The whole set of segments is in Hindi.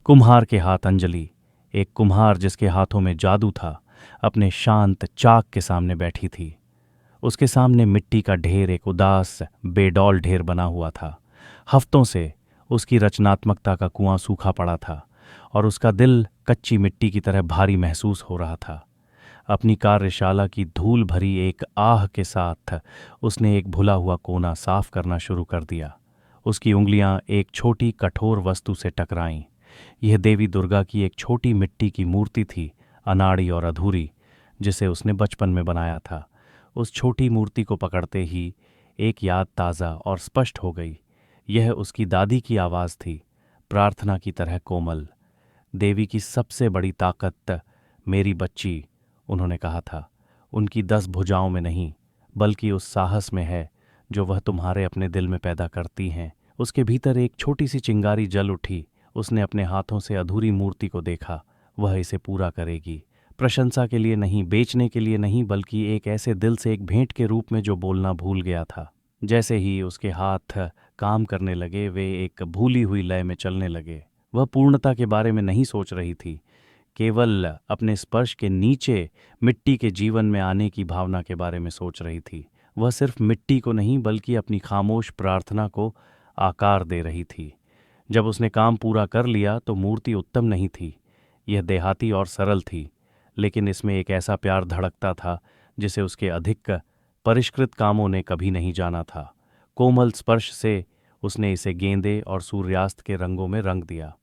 कुम्हार के हाथ अंजलि, एक कुम्हार जिसके हाथों में जादू था, अपने शांत चाक के सामने बैठी थी। उसके सामने मिट्टी का ढेर एक उदास बेडौल ढेर बना हुआ था। हफ्तों से उसकी रचनात्मकता का कुआं सूखा पड़ा था और उसका दिल कच्ची मिट्टी की तरह भारी महसूस हो रहा था। अपनी कार्यशाला की धूल भरी एक आह के साथ उसने एक भुला हुआ कोना साफ करना शुरू कर दिया। उसकी उंगलियां एक छोटी कठोर वस्तु से टकराईं। यह देवी दुर्गा की एक छोटी मिट्टी की मूर्ति थी, अनाड़ी और अधूरी, जिसे उसने बचपन में बनाया था। उस छोटी मूर्ति को पकड़ते ही एक याद ताज़ा और स्पष्ट हो गई। यह उसकी दादी की आवाज़ थी, प्रार्थना की तरह कोमल। देवी की सबसे बड़ी ताकत मेरी बच्ची, उन्होंने कहा था, उनकी 10 भुजाओं में नहीं, बल्कि उस साहस में है जो वह तुम्हारे अपने दिल में पैदा करती हैं। उसके भीतर एक छोटी सी चिंगारी जल उठी। उसने अपने हाथों से अधूरी मूर्ति को देखा। वह इसे पूरा करेगी, प्रशंसा के लिए नहीं, बेचने के लिए नहीं, बल्कि एक ऐसे दिल से, एक भेंट के रूप में जो बोलना भूल गया था। जैसे ही उसके हाथ काम करने लगे, वे एक भूली हुई लय में चलने लगे। वह पूर्णता के बारे में नहीं सोच रही थी, केवल अपने स्पर्श के नीचे मिट्टी के जीवन में आने की भावना के बारे में सोच रही थी। वह सिर्फ मिट्टी को नहीं, बल्कि अपनी खामोश प्रार्थना को आकार दे रही थी। जब उसने काम पूरा कर लिया तो मूर्ति उत्तम नहीं थी। यह देहाती और सरल थी, लेकिन इसमें एक ऐसा प्यार धड़कता था जिसे उसके अधिक परिष्कृत कामों ने कभी नहीं जाना था। कोमल स्पर्श से उसने इसे गेंदे और सूर्यास्त के रंगों में रंग दिया।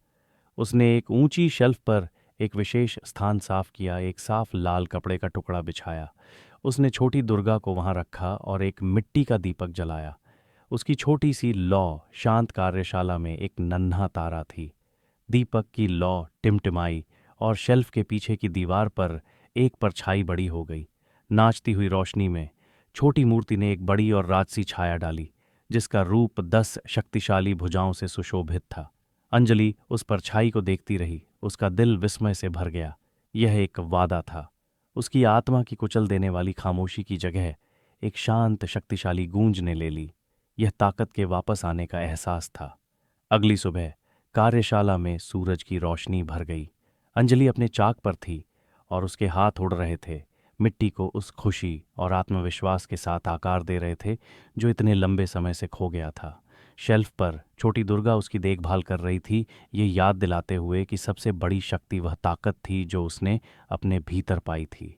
उसने एक ऊंची शेल्फ पर एक विशेष स्थान साफ किया, एक साफ लाल कपड़े का टुकड़ा बिछाया। उसने छोटी दुर्गा को वहां रखा और एक मिट्टी का दीपक जलाया। उसकी छोटी सी लौ शांत कार्यशाला में एक नन्हा तारा थी। दीपक की लौ टिमटिमाई और शेल्फ के पीछे की दीवार पर एक परछाई बड़ी हो गई। नाचती हुई रोशनी में छोटी मूर्ति ने एक बड़ी और राजसी छाया डाली, जिसका रूप 10 शक्तिशाली भुजाओं से सुशोभित था। अंजलि उस परछाई को देखती रही। उसका दिल विस्मय से भर गया। यह एक वादा था। उसकी आत्मा की कुचल देने वाली खामोशी की जगह एक शांत शक्तिशाली गूंज ने ले ली। यह ताकत के वापस आने का एहसास था। अगली सुबह कार्यशाला में सूरज की रोशनी भर गई। अंजलि अपने चाक पर थी और उसके हाथ उड़ रहे थे, मिट्टी को उस खुशी और आत्मविश्वास के साथ आकार दे रहे थे जो इतने लंबे समय से खो गया था। शेल्फ पर छोटी दुर्गा उसकी देखभाल कर रही थी, ये याद दिलाते हुए कि सबसे बड़ी शक्ति वह ताकत थी जो उसने अपने भीतर पाई थी।